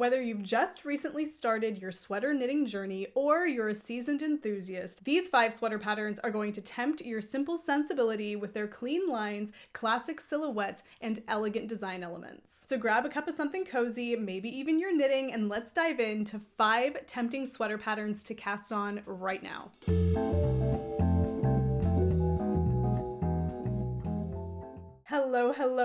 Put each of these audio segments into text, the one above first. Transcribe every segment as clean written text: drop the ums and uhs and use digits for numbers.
Whether you've just recently started your sweater knitting journey or you're a seasoned enthusiast, these 5 sweater patterns are going to tempt your simple sensibility with their clean lines, classic silhouettes, and elegant design elements. So grab a cup of something cozy, maybe even you're knitting, and let's dive into 5 tempting sweater patterns to cast on right now.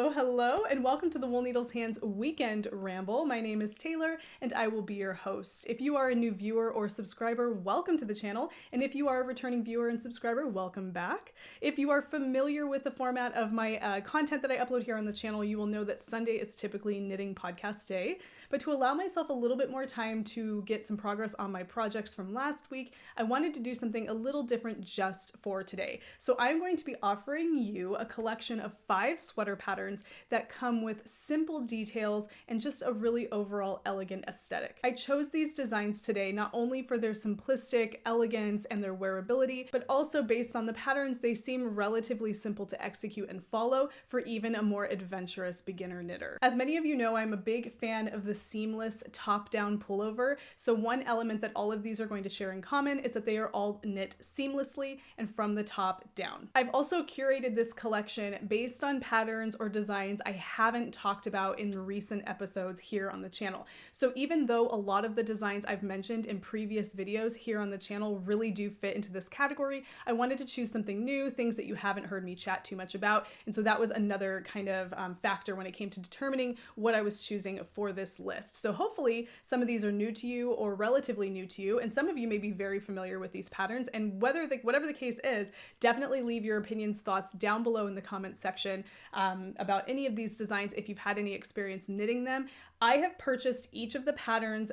Hello, and welcome to the Wool Needles Hands Weekend Ramble. My name is Tayler, and I will be your host. If you are a new viewer or subscriber, welcome to the channel, and if you are a returning viewer and subscriber, welcome back. If you are familiar with the format of my content that I upload here on the channel, you will know that Sunday is typically knitting podcast day, but to allow myself a little bit more time to get some progress on my projects from last week, I wanted to do something a little different just for today. So I'm going to be offering you a collection of 5 sweater patterns that come with simple details and just a really overall elegant aesthetic. I chose these designs today not only for their simplistic elegance and their wearability, but also based on the patterns they seem relatively simple to execute and follow for even a more adventurous beginner knitter. As many of you know, I'm a big fan of the seamless top-down pullover, so one element that all of these are going to share in common is that they are all knit seamlessly and from the top down. I've also curated this collection based on patterns or designs I haven't talked about in recent episodes here on the channel. So even though a lot of the designs I've mentioned in previous videos here on the channel really do fit into this category, I wanted to choose something new, things that you haven't heard me chat too much about. And so that was another kind of factor when it came to determining what I was choosing for this list. So hopefully some of these are new to you or relatively new to you, and some of you may be very familiar with these patterns. And whatever the case is, definitely leave your opinions, thoughts down below in the comment section about any of these designs if you've had any experience knitting them. I have purchased each of the patterns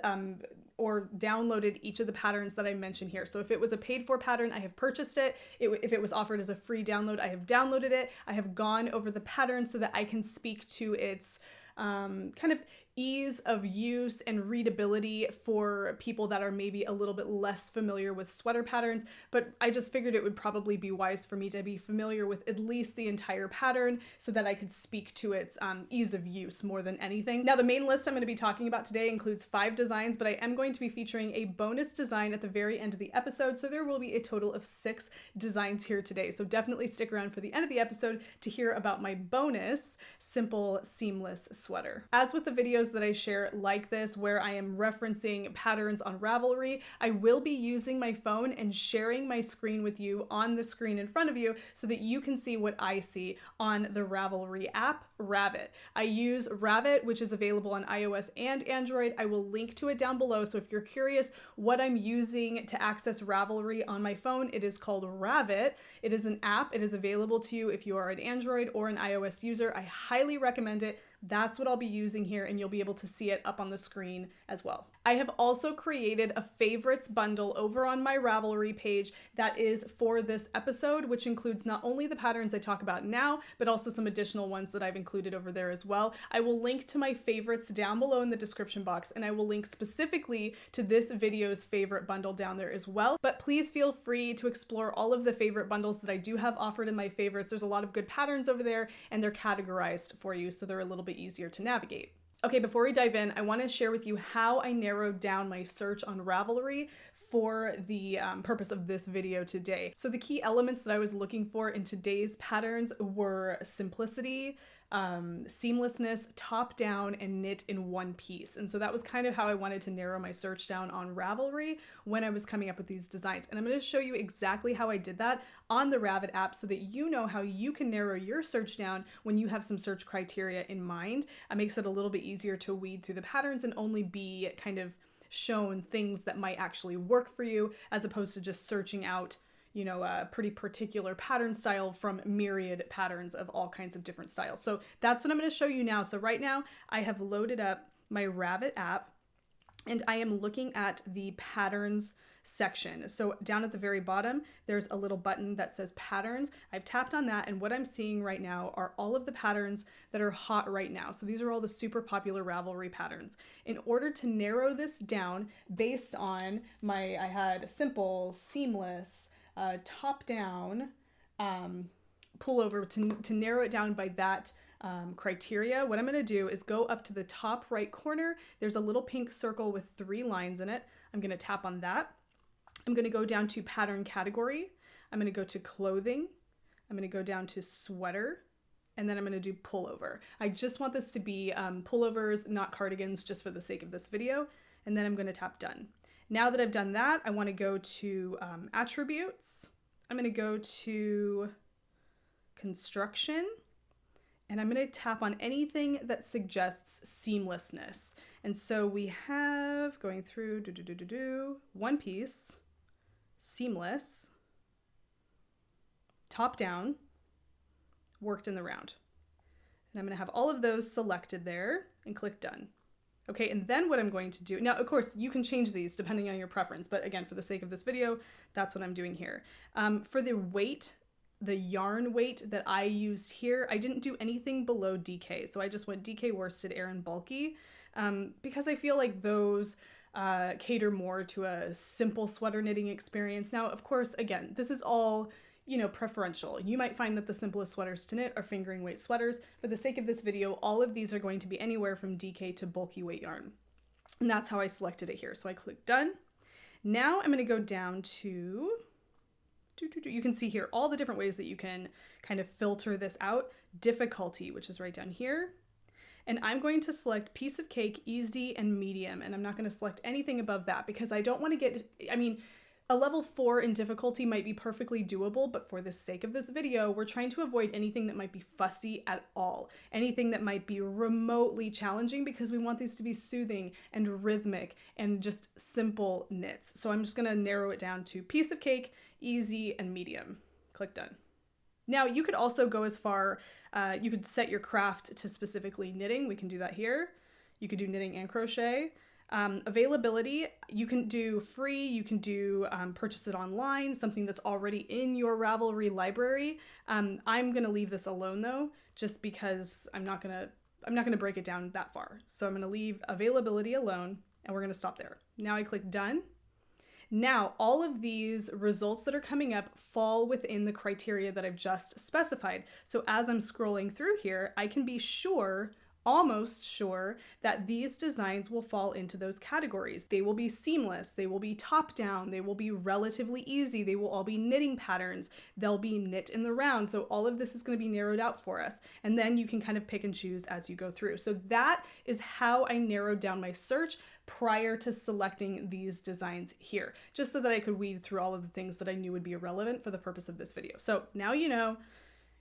or downloaded each of the patterns that I mentioned here. So if it was a paid for pattern, I have purchased it. If it was offered as a free download, I have downloaded it. I have gone over the pattern so that I can speak to its kind of ease of use and readability for people that are maybe a little bit less familiar with sweater patterns, but I just figured it would probably be wise for me to be familiar with at least the entire pattern so that I could speak to its ease of use more than anything. Now, the main list I'm going to be talking about today includes 5 designs, but I am going to be featuring a bonus design at the very end of the episode, so there will be a total of 6 designs here today. So definitely stick around for the end of the episode to hear about my bonus simple seamless sweater. As with the videos that I share like this, where I am referencing patterns on Ravelry, I will be using my phone and sharing my screen with you on the screen in front of you so that you can see what I see on the Ravelry app, Ravit. I use Ravit, which is available on iOS and Android. I will link to it down below, so if you're curious what I'm using to access Ravelry on my phone, it is called Ravit. It is an app. It is available to you if you are an Android or an iOS user. I highly recommend it. That's what I'll be using here, and you'll be able to see it up on the screen as well. I have also created a favorites bundle over on my Ravelry page that is for this episode, which includes not only the patterns I talk about now, but also some additional ones that I've included over there as well. I will link to my favorites down below in the description box, and I will link specifically to this video's favorite bundle down there as well. But please feel free to explore all of the favorite bundles that I do have offered in my favorites. There's a lot of good patterns over there, and they're categorized for you, so they're a little bit easier to navigate. Okay, before we dive in, I want to share with you how I narrowed down my search on Ravelry for the purpose of this video today. So the key elements that I was looking for in today's patterns were simplicity, seamlessness, top down, and knit in one piece. And so that was kind of how I wanted to narrow my search down on Ravelry when I was coming up with these designs. And I'm going to show you exactly how I did that on the Ravit app so that you know how you can narrow your search down when you have some search criteria in mind. It makes it a little bit easier to weed through the patterns and only be kind of shown things that might actually work for you, as opposed to just searching out a pretty particular pattern style from myriad patterns of all kinds of different styles. So that's what I'm going to show you now. So right now I have loaded up my Ravit app and I am looking at the patterns section. So down at the very bottom, there's a little button that says patterns. I've tapped on that, and what I'm seeing right now are all of the patterns that are hot right now. So these are all the super popular Ravelry patterns. In order to narrow this down based on I had simple, seamless, top down, pullover, to narrow it down by that criteria, what I'm going to do is go up to the top right corner. There's a little pink circle with 3 lines in it. I'm going to tap on that. I'm going to go down to pattern category. I'm going to go to clothing. I'm going to go down to sweater. And then I'm going to do pullover. I just want this to be pullovers, not cardigans, just for the sake of this video. And then I'm going to tap done. Now that I've done that, I want to go to attributes. I'm going to go to construction. And I'm going to tap on anything that suggests seamlessness. And so we have, going through, one piece, seamless, top down, worked in the round. And I'm going to have all of those selected there and click done. Okay, and then what I'm going to do, now of course you can change these depending on your preference, but again, for the sake of this video, that's what I'm doing here. For the weight, the yarn weight that I used here, I didn't do anything below DK. So I just went DK worsted, air, and bulky because I feel like those cater more to a simple sweater knitting experience. Now, of course, again, this is all, you know, preferential. You might find that the simplest sweaters to knit are fingering weight sweaters. For the sake of this video, all of these are going to be anywhere from DK to bulky weight yarn. And that's how I selected it here. So I click done. Now I'm going to go down to, you can see here all the different ways that you can kind of filter this out. Difficulty, which is right down here. And I'm going to select piece of cake, easy, and medium. And I'm not going to select anything above that because I don't want to get, I mean, a level 4 in difficulty might be perfectly doable, but for the sake of this video, we're trying to avoid anything that might be fussy at all. Anything that might be remotely challenging because we want these to be soothing and rhythmic and just simple knits. So I'm just gonna narrow it down to piece of cake, easy, and medium. Click done. Now you could also go as far, you could set your craft to specifically knitting. We can do that here. You could do knitting and crochet. Availability, you can do free, you can do purchase it online, something that's already in your Ravelry library. I'm going to leave this alone though, just because I'm not going to break it down that far. So I'm going to leave availability alone and we're going to stop there. Now I click done. Now all of these results that are coming up fall within the criteria that I've just specified. So as I'm scrolling through here, I can be sure, almost sure, that these designs will fall into those categories. They will be seamless, they will be top down, they will be relatively easy, they will all be knitting patterns, they'll be knit in the round. So all of this is going to be narrowed out for us. And then you can kind of pick and choose as you go through. So that is how I narrowed down my search prior to selecting these designs here, just so that I could weed through all of the things that I knew would be irrelevant for the purpose of this video. So now you know.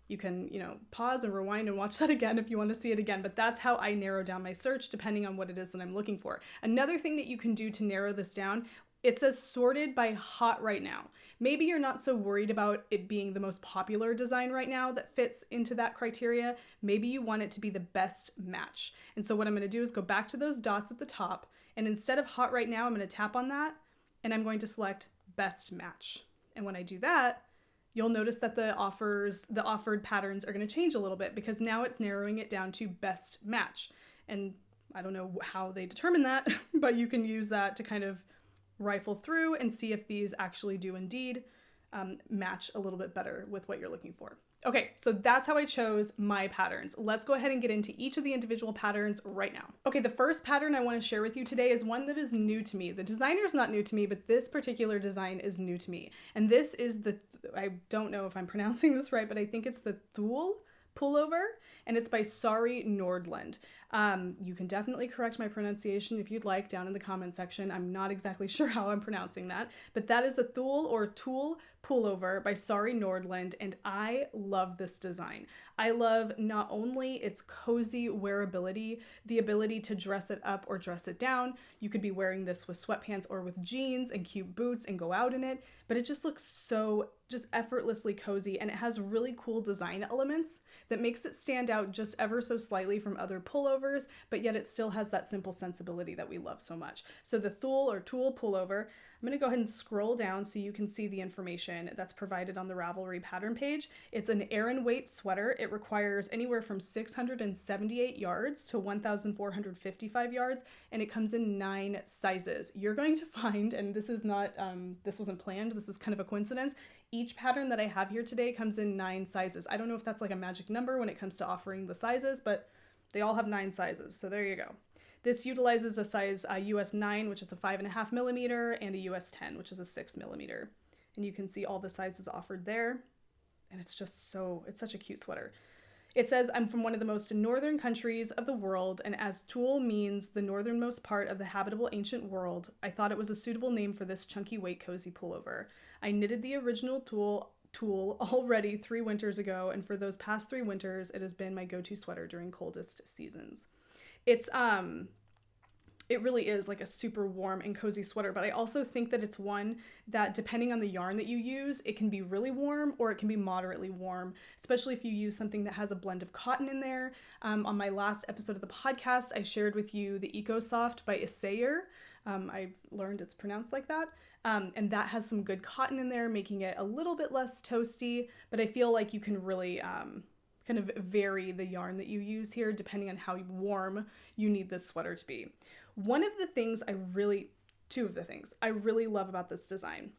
You can, pause and rewind and watch that again if you want to see it again, but that's how I narrow down my search depending on what it is that I'm looking for. Another thing that you can do to narrow this down, it says sorted by hot right now. Maybe you're not so worried about it being the most popular design right now that fits into that criteria. Maybe you want it to be the best match. And so what I'm going to do is go back to those dots at the top, and instead of hot right now, I'm going to tap on that and I'm going to select best match. And when I do that, you'll notice that the offered patterns are going to change a little bit because now it's narrowing it down to best match. And I don't know how they determine that, but you can use that to kind of rifle through and see if these actually do indeed match a little bit better with what you're looking for. Okay, so that's how I chose my patterns. Let's go ahead and get into each of the individual patterns right now. Okay, the first pattern I want to share with you today is one that is new to me. The designer is not new to me, but this particular design is new to me. And this is I don't know if I'm pronouncing this right, but I think it's the Thule Pullover, and it's by Sari Nordland. You can definitely correct my pronunciation if you'd like down in the comment section. I'm not exactly sure how I'm pronouncing that, but that is the Thule or Tulle Pullover by Sari Nordland, and I love this design. I love not only its cozy wearability, the ability to dress it up or dress it down. You could be wearing this with sweatpants or with jeans and cute boots and go out in it, but it just looks so just effortlessly cozy, and it has really cool design elements that makes it stand out just ever so slightly from other pullovers pullovers, but yet it still has that simple sensibility that we love so much. So the Thule pullover, I'm going to go ahead and scroll down so you can see the information that's provided on the Ravelry pattern page. It's an Aran weight sweater. It requires anywhere from 678 yards to 1,455 yards, and it comes in 9 sizes. You're going to find, and this is not, this wasn't planned, this is kind of a coincidence, each pattern that I have here today comes in 9 sizes. I don't know if that's like a magic number when it comes to offering the sizes, but they all have 9 sizes, so there you go. This utilizes a size US 9, which is a 5.5 millimeter, and a US 10, which is a 6 millimeter. And you can see all the sizes offered there. And it's just it's such a cute sweater. It says, I'm from one of the most northern countries of the world, and as Thule means the northernmost part of the habitable ancient world, I thought it was a suitable name for this chunky weight cozy pullover. I knitted the original Thule already 3 winters ago, and for those past 3 winters, it has been my go-to sweater during coldest seasons. It really is like a super warm and cozy sweater, but I also think that it's one that, depending on the yarn that you use, it can be really warm or it can be moderately warm, especially if you use something that has a blend of cotton in there. On my last episode of the podcast, I shared with you the EcoSoft by Isayer. I've learned it's pronounced like that. And that has some good cotton in there, making it a little bit less toasty, but I feel like you can really kind of vary the yarn that you use here depending on how warm you need this sweater to be. Two of the things I really love about this design.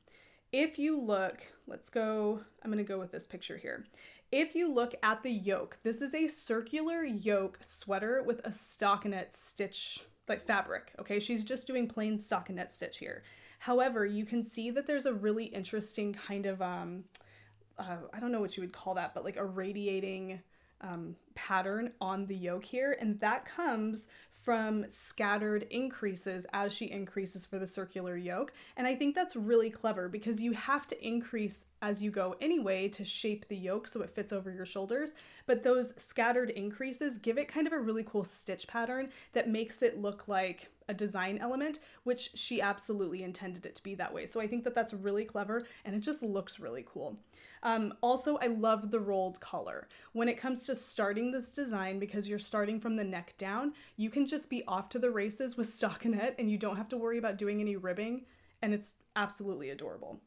If you look, I'm going to go with this picture here. If you look at the yoke, this is a circular yoke sweater with a stockinette stitch, like fabric, okay? She's just doing plain stockinette stitch here. However, you can see that there's a really interesting kind of, I don't know what you would call that, but like a radiating pattern on the yoke here. And that comes from scattered increases as she increases for the circular yoke. And I think that's really clever because you have to increase as you go anyway to shape the yoke so it fits over your shoulders. But those scattered increases give it kind of a really cool stitch pattern that makes it look like a design element, which she absolutely intended it to be that way. So I think that that's really clever and it just looks really cool. Also, I love the rolled collar. When it comes to starting this design, because you're starting from the neck down, you can just be off to the races with stockinette and you don't have to worry about doing any ribbing, and it's absolutely adorable.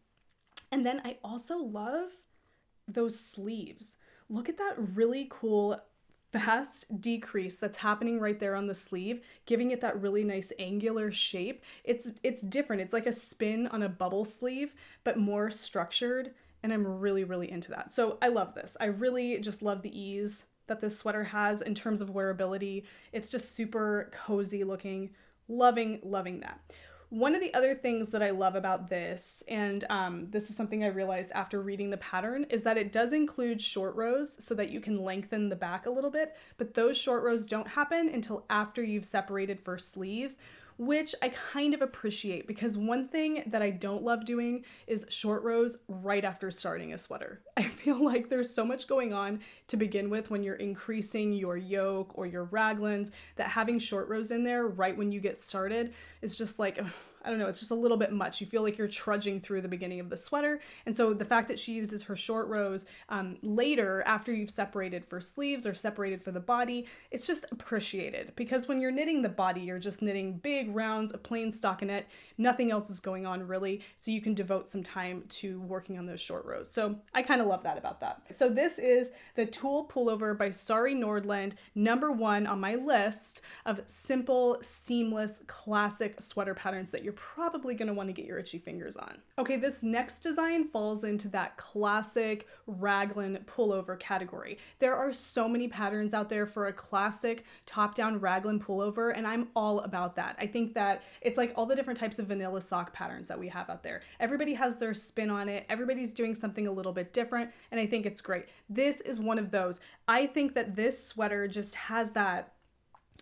And then I also love those sleeves. Look at that really cool fast decrease that's happening right there on the sleeve, giving it that really nice angular shape. It's different. It's like a spin on a bubble sleeve, but more structured. And I'm really, really into that. So I love this. I really just love the ease that this sweater has in terms of wearability. It's just super cozy looking. Loving that. One of the other things that I love about this, and this is something I realized after reading the pattern, is that it does include short rows so that you can lengthen the back a little bit, but those short rows don't happen until after you've separated for sleeves, which I kind of appreciate, because one thing that I don't love doing is short rows right after starting a sweater. I feel like there's so much going on to begin with when you're increasing your yoke or your raglans, that having short rows in there right when you get started is just like, I don't know, it's just a little bit much. You feel like you're trudging through the beginning of the sweater. And so the fact that she uses her short rows later, after you've separated for sleeves or separated for the body, it's just appreciated, because when you're knitting the body, you're just knitting big rounds of plain stockinette. Nothing else is going on really. So you can devote some time to working on those short rows. So I kind of love that about that. So this is the Thule Pullover by Sari Nordland, #1 on my list of simple, seamless, classic sweater patterns that you're probably going to want to get your itchy fingers on. Okay, this next design falls into that classic raglan pullover category. There are so many patterns out there for a classic top-down raglan pullover, and I'm all about that. I think that it's like all the different types of vanilla sock patterns that we have out there. Everybody has their spin on it. Everybody's doing something a little bit different, and I think it's great. This is one of those. I think that this sweater just has that,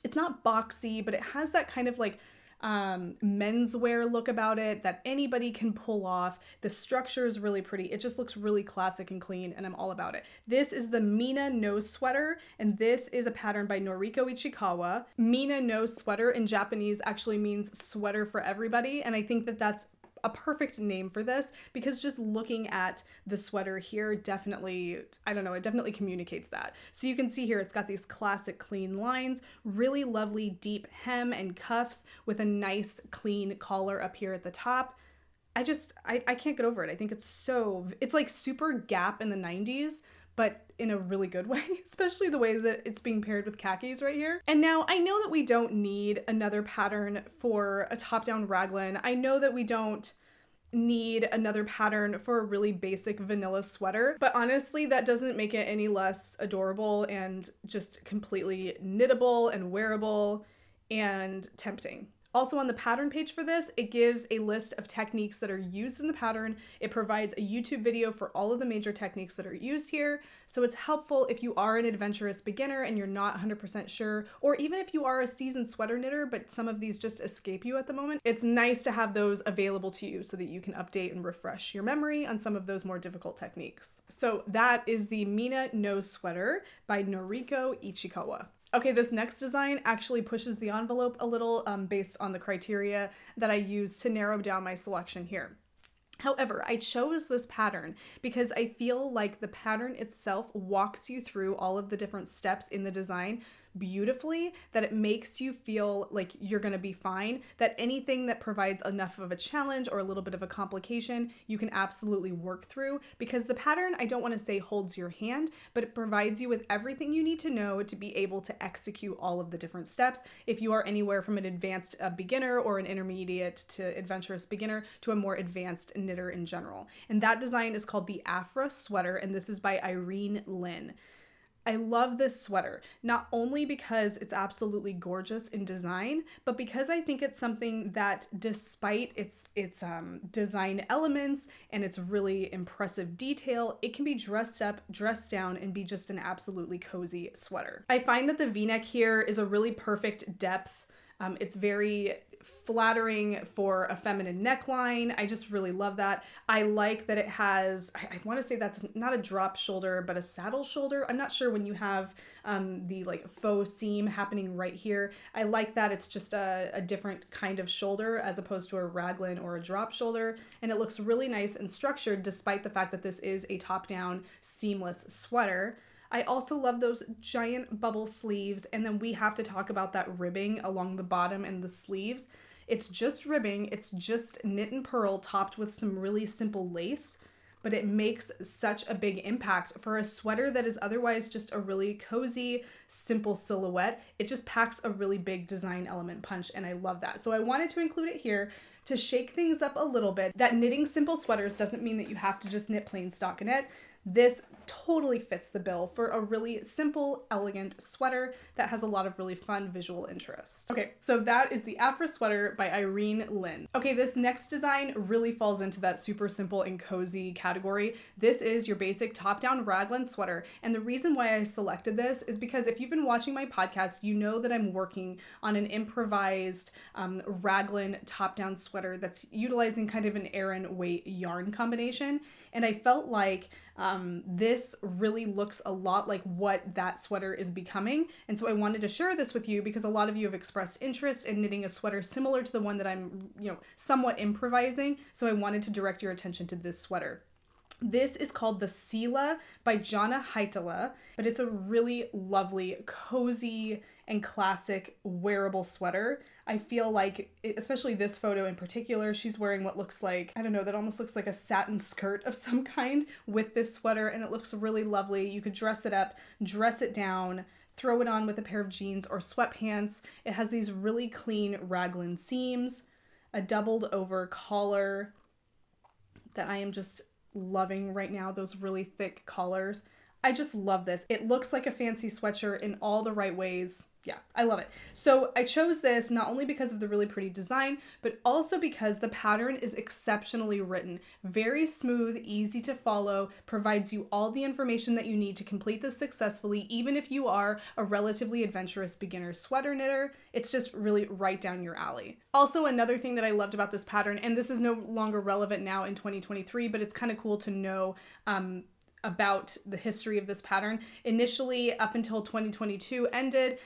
it's not boxy, but it has that kind of like menswear look about it that anybody can pull off. The structure is really pretty. It just looks really classic and clean, and I'm all about it. This is the Minna No Sweater, and this is a pattern by Noriko Ichikawa. Minna No Sweater in Japanese actually means sweater for everybody, and I think that that's a perfect name for this because just looking at the sweater here definitely, I don't know, it definitely communicates that. So you can see here it's got these classic clean lines, really lovely deep hem and cuffs with a nice clean collar up here at the top. I can't get over it. I think it's like super Gap in the 90s, but in a really good way, especially the way that it's being paired with khakis right here. And now I know that we don't need another pattern for a top-down raglan. I know that we don't need another pattern for a really basic vanilla sweater, but honestly, that doesn't make it any less adorable and just completely knittable and wearable and tempting. Also on the pattern page for this, it gives a list of techniques that are used in the pattern. It provides a YouTube video for all of the major techniques that are used here. So it's helpful if you are an adventurous beginner and you're not 100% sure, or even if you are a seasoned sweater knitter, but some of these just escape you at the moment. It's nice to have those available to you so that you can update and refresh your memory on some of those more difficult techniques. So that is the Minna No Sweater by Noriko Ichikawa. Okay, this next design actually pushes the envelope a little based on the criteria that I use to narrow down my selection here. However, I chose this pattern because I feel like the pattern itself walks you through all of the different steps in the design beautifully, that it makes you feel like you're going to be fine, that anything that provides enough of a challenge or a little bit of a complication, you can absolutely work through, because the pattern, I don't want to say holds your hand, but it provides you with everything you need to know to be able to execute all of the different steps. If you are anywhere from an advanced beginner or an intermediate to adventurous beginner to a more advanced knitter in general. And that design is called the Afra Sweater, and this is by Irene Lynn. I love this sweater, not only because it's absolutely gorgeous in design, but because I think it's something that, despite its design elements and its really impressive detail, it can be dressed up, dressed down, and be just an absolutely cozy sweater. I find that the V-neck here is a really perfect depth. It's very flattering for a feminine neckline. I just really love that. I like that it has, I want to say that's not a drop shoulder, but a saddle shoulder. I'm not sure when you have the like faux seam happening right here. I like that it's just a different kind of shoulder as opposed to a raglan or a drop shoulder. And it looks really nice and structured despite the fact that this is a top-down seamless sweater. I also love those giant bubble sleeves, and then we have to talk about that ribbing along the bottom and the sleeves. It's just ribbing, it's just knit and purl topped with some really simple lace, but it makes such a big impact for a sweater that is otherwise just a really cozy, simple silhouette. It just packs a really big design element punch, and I love that. So I wanted to include it here to shake things up a little bit. That knitting simple sweaters doesn't mean that you have to just knit plain stockinette. This totally fits the bill for a really simple, elegant sweater that has a lot of really fun visual interest. Okay, so that is the Afra Sweater by Irene Lynn. Okay, this next design really falls into that super simple and cozy category. This is your basic top-down raglan sweater, and the reason why I selected this is because if you've been watching my podcast, you know that I'm working on an improvised raglan top-down sweater that's utilizing kind of an Aran weight yarn combination, and I felt like this really looks a lot like what that sweater is becoming. And so I wanted to share this with you because a lot of you have expressed interest in knitting a sweater similar to the one that I'm, somewhat improvising. So I wanted to direct your attention to this sweater. This is called the Seela by Jonna Heitala, but it's a really lovely, cozy, and classic wearable sweater. I feel like, especially this photo in particular, she's wearing what looks like, I don't know, that almost looks like a satin skirt of some kind with this sweater, and it looks really lovely. You could dress it up, dress it down, throw it on with a pair of jeans or sweatpants. It has these really clean raglan seams, a doubled over collar that I am just loving right now, those really thick collars. I just love this. It looks like a fancy sweatshirt in all the right ways. Yeah, I love it. So I chose this not only because of the really pretty design, but also because the pattern is exceptionally written. Very smooth, easy to follow, provides you all the information that you need to complete this successfully, even if you are a relatively adventurous beginner sweater knitter. It's just really right down your alley. Also, another thing that I loved about this pattern, and this is no longer relevant now in 2023, but it's kind of cool to know about the history of this pattern. Initially, up until 2022 ended,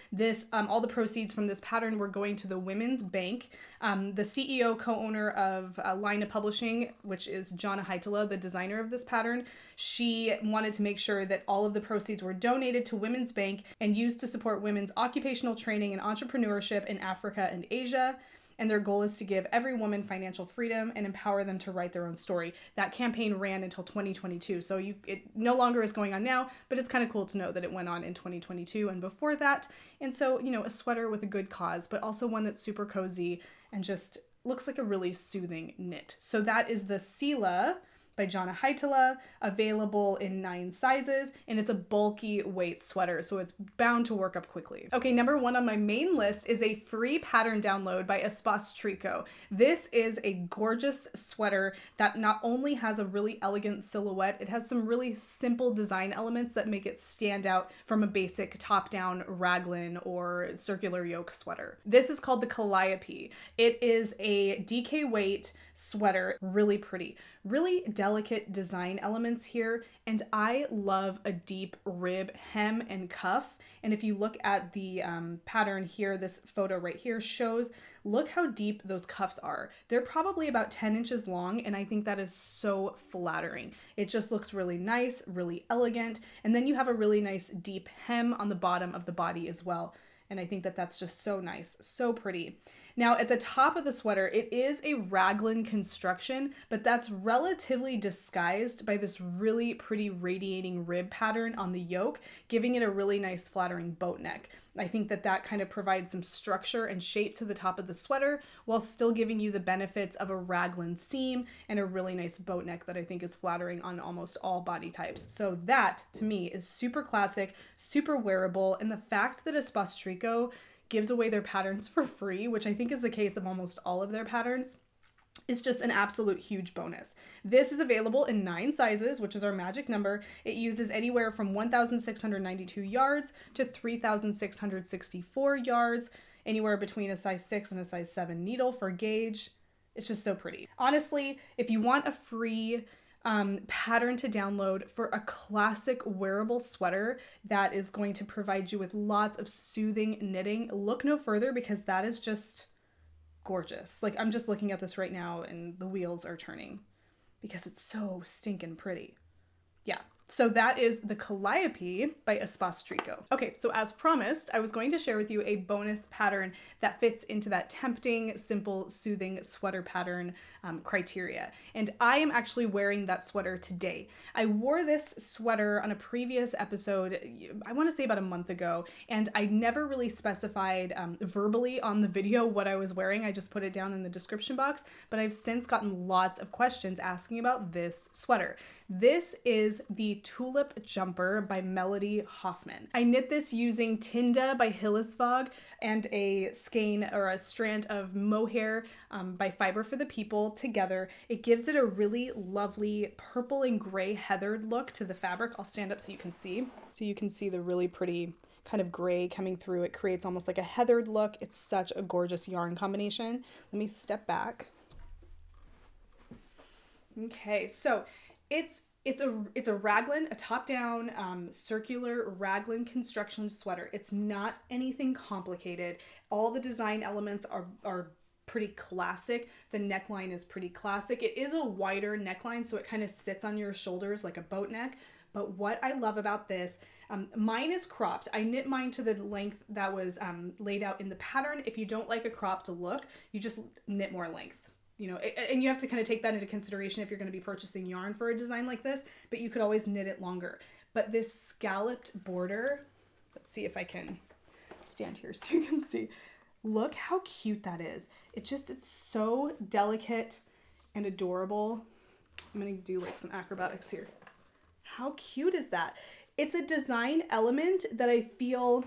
all the proceeds from this pattern were going to the Women's Bank. The CEO, co-owner of Lina Publishing, which is Jonna Heitela, the designer of this pattern, she wanted to make sure that all of the proceeds were donated to Women's Bank and used to support women's occupational training and entrepreneurship in Africa and Asia. And their goal is to give every woman financial freedom and empower them to write their own story. That campaign ran until 2022, so it no longer is going on now, but it's kind of cool to know that it went on in 2022 and before that. And so, a sweater with a good cause, but also one that's super cozy and just looks like a really soothing knit. So that is the Sila by Jonna Heitela, available in 9 sizes, and it's a bulky weight sweater, so it's bound to work up quickly. Okay, number 1 on my main list is a free pattern download by Espace Tricot. This is a gorgeous sweater that not only has a really elegant silhouette, it has some really simple design elements that make it stand out from a basic top-down raglan or circular yoke sweater. This is called the Calliope. It is a DK weight sweater, really pretty. Really delicate design elements here, and I love a deep rib hem and cuff. And if you look at the pattern here, this photo right here shows, look how deep those cuffs are. They're probably about 10 inches long, and I think that is so flattering. It just looks really nice, really elegant, and then you have a really nice deep hem on the bottom of the body as well. And I think that that's just so nice, so pretty. Now at the top of the sweater, it is a raglan construction, but that's relatively disguised by this really pretty radiating rib pattern on the yoke, giving it a really nice flattering boat neck. I think that that kind of provides some structure and shape to the top of the sweater while still giving you the benefits of a raglan seam and a really nice boat neck that I think is flattering on almost all body types. So that to me is super classic, super wearable, and the fact that Espace Tricot gives away their patterns for free, which I think is the case of almost all of their patterns, is just an absolute huge bonus. This is available in 9 sizes, which is our magic number. It uses anywhere from 1,692 yards to 3,664 yards, anywhere between a size 6 and a size 7 needle for gauge. It's just so pretty. Honestly, if you want a free pattern to download for a classic wearable sweater that is going to provide you with lots of soothing knitting, look no further, because that is just gorgeous. Like, I'm just looking at this right now and the wheels are turning because it's so stinking pretty. Yeah. So that is the Calliope by Espace Tricot. Okay, so as promised, I was going to share with you a bonus pattern that fits into that tempting, simple, soothing sweater pattern criteria. And I am actually wearing that sweater today. I wore this sweater on a previous episode, I want to say about a month ago, and I never really specified verbally on the video what I was wearing. I just put it down in the description box, but I've since gotten lots of questions asking about this sweater. This is the Tulip Jumper by Melody Hoffman. I knit this using Tinde by Hillesvåg and a skein or a strand of mohair by Fiber for the People together. It gives it a really lovely purple and gray heathered look to the fabric. I'll stand up so you can see. So you can see the really pretty kind of gray coming through. It creates almost like a heathered look. It's such a gorgeous yarn combination. Let me step back. Okay, so it's a raglan, a top-down circular raglan construction sweater. It's not anything complicated. All the design elements are pretty classic. The neckline is pretty classic. It is a wider neckline, so it kind of sits on your shoulders like a boat neck. But what I love about this, mine is cropped. I knit mine to the length that was laid out in the pattern. If you don't like a cropped look, you just knit more length. You know, and you have to kind of take that into consideration if you're going to be purchasing yarn for a design like this, but you could always knit it longer. But this scalloped border, let's see if I can stand here so you can see. Look how cute that is. It's so delicate and adorable. I'm going to do like some acrobatics here. How cute is that? It's a design element that I feel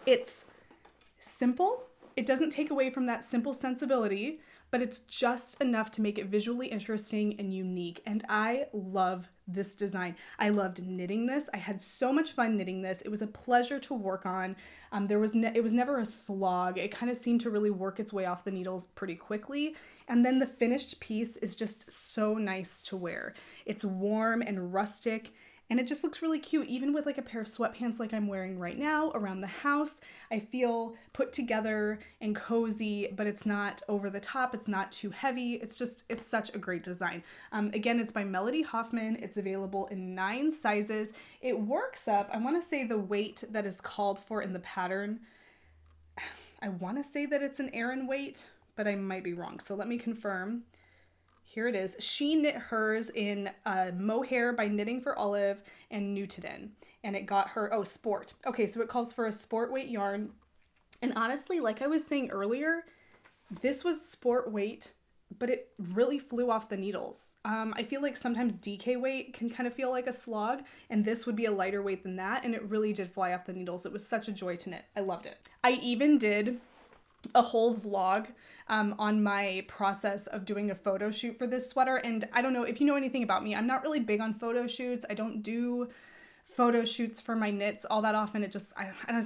it's simple. It doesn't take away from that simple sensibility, but it's just enough to make it visually interesting and unique. And I love this design. I loved knitting this. I had so much fun knitting this. It was a pleasure to work on. It was never a slog. It kind of seemed to really work its way off the needles pretty quickly. And then the finished piece is just so nice to wear. It's warm and rustic, and it just looks really cute, even with like a pair of sweatpants like I'm wearing right now around the house. I feel put together and cozy, but it's not over the top. It's not too heavy. It's such a great design. Again, it's by Melody Hoffman. It's available in 9 sizes. It works up, I want to say the weight that is called for in the pattern. I want to say that it's an Aran weight, but I might be wrong. So let me confirm. Here it is. She knit hers in Mohair by Knitting for Olive and Newtoden. And it got her, sport. Okay, so it calls for a sport weight yarn. And honestly, like I was saying earlier, this was sport weight, but it really flew off the needles. I feel like sometimes DK weight can kind of feel like a slog, and this would be a lighter weight than that, and it really did fly off the needles. It was such a joy to knit. I loved it. I even did a whole vlog on my process of doing a photo shoot for this sweater. And I don't know if you know anything about me, I'm not really big on photo shoots. I don't do photo shoots for my knits all that often. It's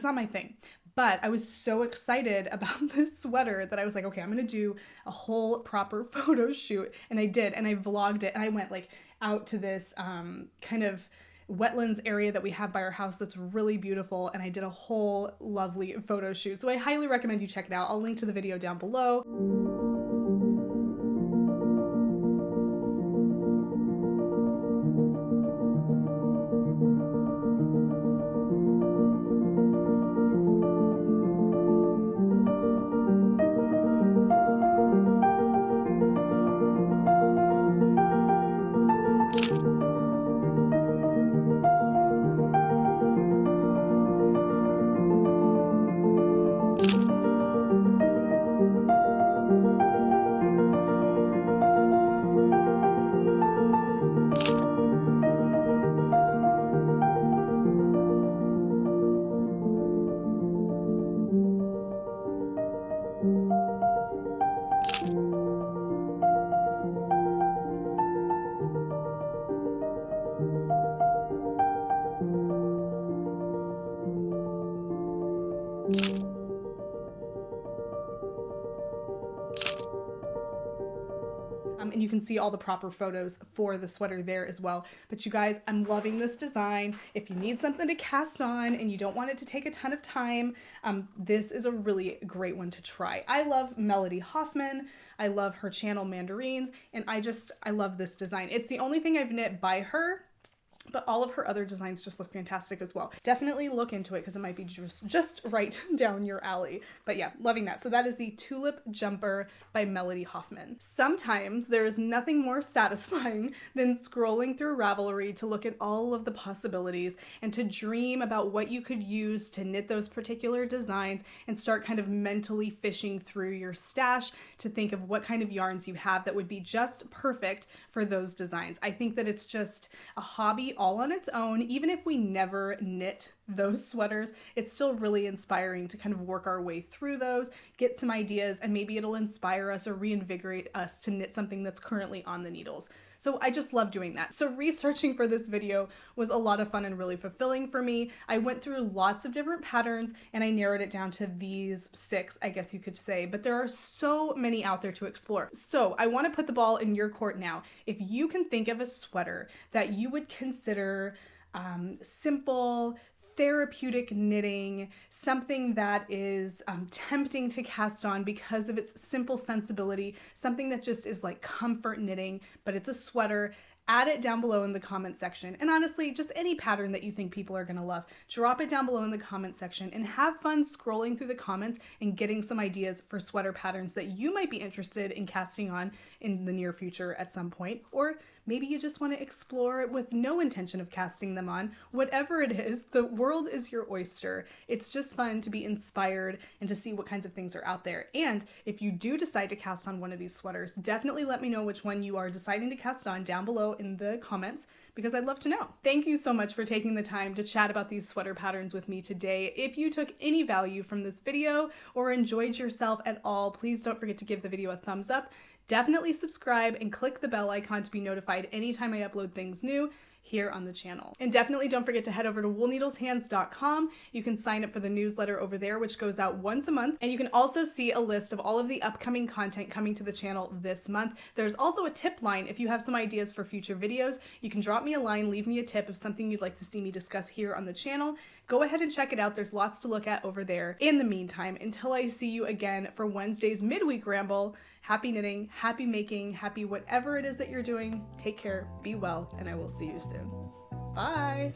not my thing. But I was so excited about this sweater that I was like, okay, I'm going to do a whole proper photo shoot. And I did, and I vlogged it, and I went like out to this kind of wetlands area that we have by our house that's really beautiful, and I did a whole lovely photo shoot. So I highly recommend you check it out. I'll link to the video down below. And you can see all the proper photos for the sweater there as well. But you guys, I'm loving this design. If you need something to cast on and you don't want it to take a ton of time, this is a really great one to try. I love Melody Hoffman. I love her channel Mandarines, and I love this design. It's the only thing I've knit by her, but all of her other designs just look fantastic as well. Definitely look into it because it might be just right down your alley. But yeah, loving that. So that is the Tulip Jumper by Melody Hoffman. Sometimes there is nothing more satisfying than scrolling through Ravelry to look at all of the possibilities and to dream about what you could use to knit those particular designs and start kind of mentally fishing through your stash to think of what kind of yarns you have that would be just perfect for those designs. I think that it's just a hobby all on its own. Even if we never knit those sweaters, it's still really inspiring to kind of work our way through those, get some ideas, and maybe it'll inspire us or reinvigorate us to knit something that's currently on the needles. So I just love doing that. So researching for this video was a lot of fun and really fulfilling for me. I went through lots of different patterns and I narrowed it down to these 6, I guess you could say, but there are so many out there to explore. So I want to put the ball in your court now. If you can think of a sweater that you would consider simple, therapeutic knitting, something that is tempting to cast on because of its simple sensibility, something that just is like comfort knitting, but it's a sweater, add it down below in the comment section. And honestly, just any pattern that you think people are gonna love, drop it down below in the comment section and have fun scrolling through the comments and getting some ideas for sweater patterns that you might be interested in casting on in the near future at some point. Or maybe you just want to explore it with no intention of casting them on. Whatever it is, the world is your oyster. It's just fun to be inspired and to see what kinds of things are out there. And if you do decide to cast on one of these sweaters, definitely let me know which one you are deciding to cast on down below in the comments because I'd love to know. Thank you so much for taking the time to chat about these sweater patterns with me today. If you took any value from this video or enjoyed yourself at all, please don't forget to give the video a thumbs up. Definitely subscribe and click the bell icon to be notified anytime I upload things new here on the channel. And definitely don't forget to head over to woolneedleshands.com. You can sign up for the newsletter over there, which goes out once a month. And you can also see a list of all of the upcoming content coming to the channel this month. There's also a tip line. If you have some ideas for future videos, you can drop me a line, leave me a tip of something you'd like to see me discuss here on the channel. Go ahead and check it out. There's lots to look at over there. In the meantime, until I see you again for Wednesday's midweek ramble, happy knitting, happy making, happy whatever it is that you're doing. Take care, be well, and I will see you soon. Bye.